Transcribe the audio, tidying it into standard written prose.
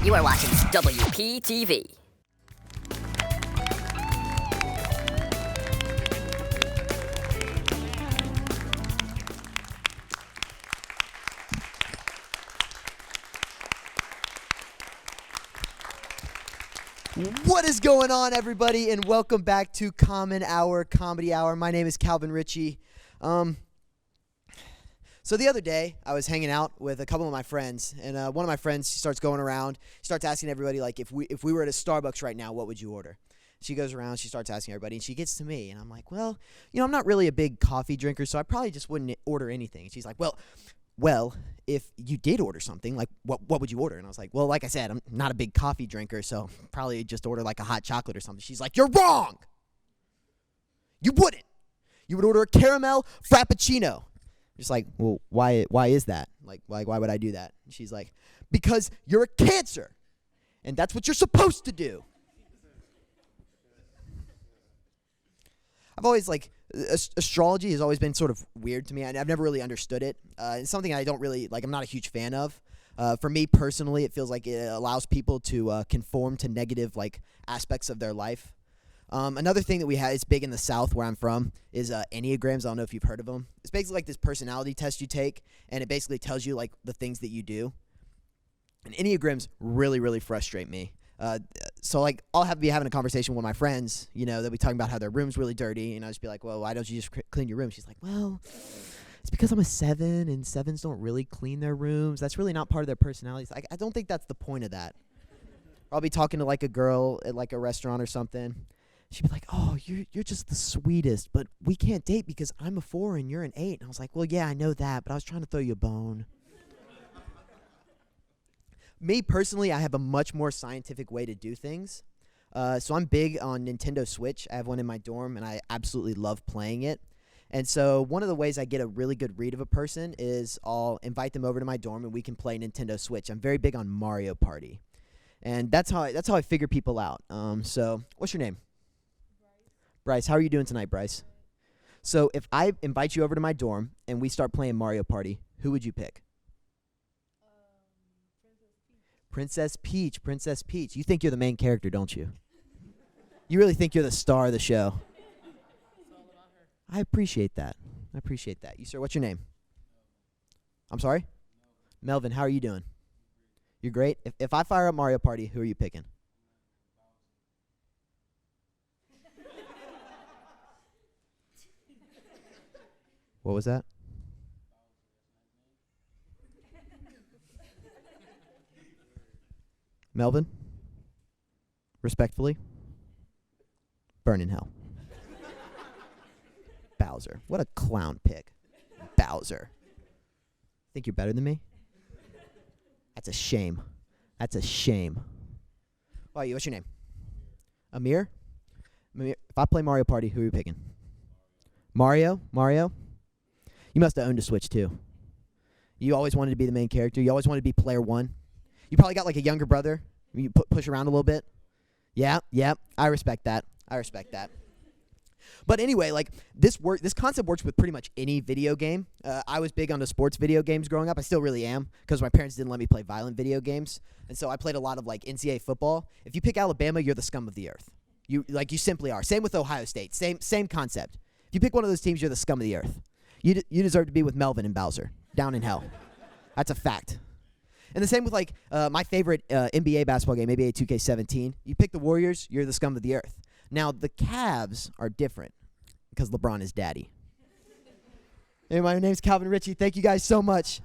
You are watching WPTV. What is going on, everybody, and welcome back to Common Hour, Comedy Hour. My name is Calvin Richey. So the other day, I was hanging out with a couple of my friends, and one of my friends, she starts going around, starts asking everybody, like, if we were at a Starbucks right now, what would you order? She goes around, she starts asking everybody, and she gets to me, and I'm like, well, I'm not really a big coffee drinker, so I probably just wouldn't order anything. And she's like, well, if you did order something, like, what would you order? And I was like, well, like I said, I'm not a big coffee drinker, so probably just order, like, a hot chocolate or something. She's like, you're wrong! You wouldn't! You would order a caramel frappuccino. Just like, well, why is that? Like, why would I do that? And she's like, because you're a Cancer, and that's what you're supposed to do. I've always, like, astrology has always been sort of weird to me. I've never really understood it. It's something I don't really, like, I'm not a huge fan of. For me personally, it feels like it allows people to conform to negative, like, aspects of their life. Another thing that we have, it's big in the South where I'm from, is Enneagrams. I don't know if you've heard of them. It's basically like this personality test you take, and it basically tells you, like, the things that you do. And Enneagrams really, really frustrate me. So, like, I'll be having a conversation with my friends, they'll be talking about how their room's really dirty, and I'll just be like, well, why don't you just clean your room? She's like, well, it's because I'm a 7, and 7s don't really clean their rooms. That's really not part of their personalities. I don't think that's the point of that. Or I'll be talking to, like, a girl at, like, a restaurant or something. She'd be like, oh, you're just the sweetest, but we can't date because I'm a 4 and you're an 8. And I was like, well, yeah, I know that, but I was trying to throw you a bone. Me, personally, I have a much more scientific way to do things. So I'm big on Nintendo Switch. I have one in my dorm, and I absolutely love playing it. And so one of the ways I get a really good read of a person is I'll invite them over to my dorm, and we can play Nintendo Switch. I'm very big on Mario Party. And that's how I figure people out. So what's your name? Bryce. How are you doing tonight, Bryce? So if I invite you over to my dorm, and we start playing Mario Party, who would you pick? Princess Peach. Princess Peach. You think you're the main character, don't you? You really think you're the star of the show. It's all about her. I appreciate that. You, sir, what's your name? I'm sorry? Melvin, how are you doing? You're great? If I fire up Mario Party, who are you picking? What was that? Melvin, respectfully, burn in hell. Bowser. What a clown pick. Bowser. Think you're better than me? That's a shame. What's your name? Amir? If I play Mario Party, who are you picking? Mario? You must have owned a Switch, too. You always wanted to be the main character. You always wanted to be player 1. You probably got, like, a younger brother. You push around a little bit. Yeah. I respect that. But anyway, like, this concept works with pretty much any video game. I was big on the sports video games growing up. I still really am, because my parents didn't let me play violent video games. And so I played a lot of, like, NCAA football. If you pick Alabama, you're the scum of the earth. You simply are. Same with Ohio State. Same concept. If you pick one of those teams, you're the scum of the earth. You deserve to be with Melvin and Bowser. Down in hell. That's a fact. And the same with, like, my favorite NBA basketball game, NBA 2K17. You pick the Warriors, you're the scum of the earth. Now, the Cavs are different because LeBron is daddy. Anyway, my name's Calvin Richey. Thank you guys so much.